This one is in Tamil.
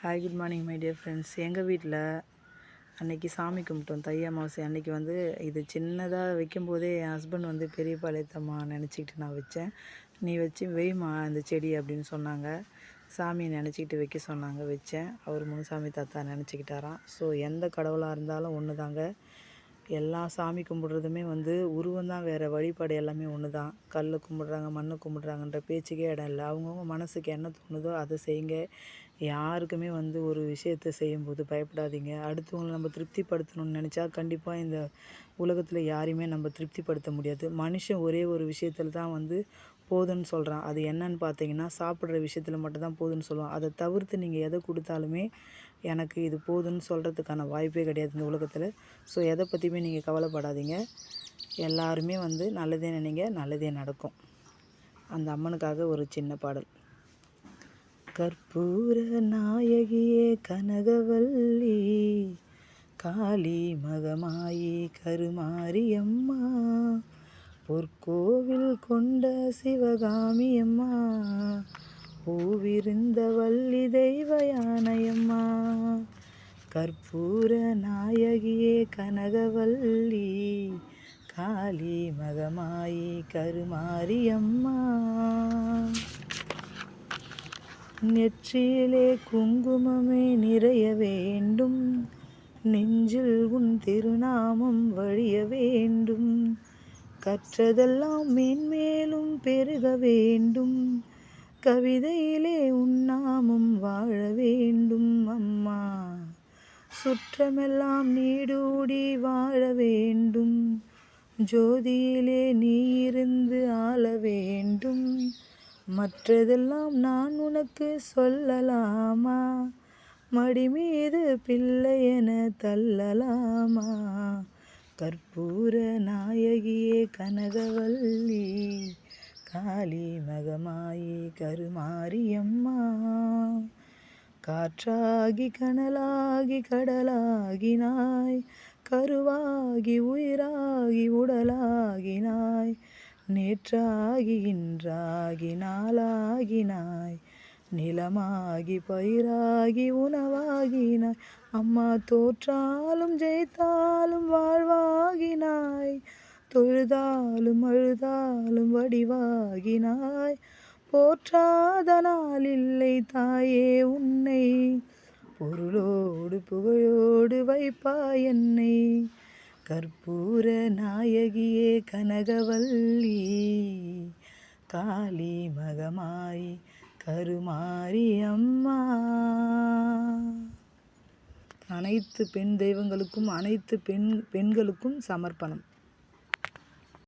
Hi, good morning my dear friends. எங்கள் வீட்டில் அன்றைக்கி சாமி கும்பிட்டோம். தை அமாவாசை அன்றைக்கி இது சின்னதாக வைக்கும்போதே என் ஹஸ்பண்ட் பெரிய பாளையத்தம்மா நினச்சிக்கிட்டு நான் வச்சேன். நீ வச்சு வெய்மா அந்த செடி அப்படின்னு சொன்னாங்க. சாமியை நினச்சிக்கிட்டு வைக்க சொன்னாங்க, வச்சேன். அவர் முனுசாமி தாத்தா நினச்சிக்கிட்டாராம். ஸோ எந்த கடவுளாக இருந்தாலும் ஒன்று தாங்க. எல்லா சாமி கும்பிட்றதுமே உருவம் தான் வேறு, வழிபாடு எல்லாமே ஒன்று தான். கல் கும்பிட்றாங்க, மண் கும்பிட்றாங்கன்ற பேச்சுக்கே இடம் இல்லை. அவங்கவுங்க மனசுக்கு என்ன தோணுதோ அதை செய்யுங்க. யாருக்குமே ஒரு விஷயத்தை செய்யும்போது பயப்படாதீங்க. அடுத்தவங்களை நம்ம திருப்திப்படுத்தணும்னு நினச்சா கண்டிப்பாக இந்த உலகத்தில் யாரையுமே நம்ம திருப்திப்படுத்த முடியாது. மனுஷன் ஒரே ஒரு விஷயத்தில் தான் போதுன்னு சொல்கிறான். அது என்னன்னு பார்த்தீங்கன்னா, சாப்பிட்ற விஷயத்தில் மட்டும்தான் போதுன்னு சொல்லுவான். அதை தவிர்த்து நீங்கள் எதை கொடுத்தாலுமே எனக்கு இது போதுன்னு சொல்கிறதுக்கான வாய்ப்பே கிடையாது இந்த உலகத்தில். ஸோ எதை பற்றியுமே நீங்கள் கவலைப்படாதீங்க. எல்லாருமே நல்லதே நினைங்க, நல்லதே நடக்கும். அந்த அம்மனுக்காக ஒரு சின்ன பாடல். கற்பூர நாயகியே கனகவல்லி, காளி மகமாயி கருமாரியம்மா, பொற்கோவில் கொண்ட சிவகாமி அம்மா, பூவிருந்த வள்ளி தெய்வ யானையம்மா. கற்பூர நாயகியே கனகவல்லி, காளி மகமாயி கருமாரியம்மா. நெற்றியிலே குங்குமமே நிறைய வேண்டும், நெஞ்சில் உன் திருநாமம் வழிய வேண்டும், கற்றதெல்லாம் மேன்மேலும் பெருக வேண்டும், கவிதையிலே உன் நாமம் வாழ வேண்டும் அம்மா. சுற்றமெல்லாம் நீடூடி வாழ வேண்டும், ஜோதியிலே நீ இருந்து ஆள வேண்டும், மற்றதெல்லாம் நான் உனக்கு சொல்லலாமா, மடி மீது பிள்ளை என தள்ளலாமா. கற்பூர நாயகியே கனகவல்லி, காளி மகமாயி கருமாரியம்மா. காற்றாகி கனலாகி கடலாகினாய், கருவாகி உயிராகி உடலாகினாய், நேற்றாகி இன்றாகி நாளாகினாய், நிலமாகி பயிராகி உணவாகினாய் அம்மா. தோற்றாலும் ஜெயித்தாலும் வாழ்வாகினாய், தொழுதாலும் அழுதாலும் வடிவாகினாய், போற்றாத நாள் இல்லை தாயே உன்னை, பொருளோடு புகழோடு வைப்பாய் என்னை. கற்பூர நாயகியே கனகவல்லி, காளி மகமாயி கருமாரி அம்மா. அனைத்து பெண் தெய்வங்களுக்கும், அனைத்து பெண்களுக்கும் சமர்ப்பணம்.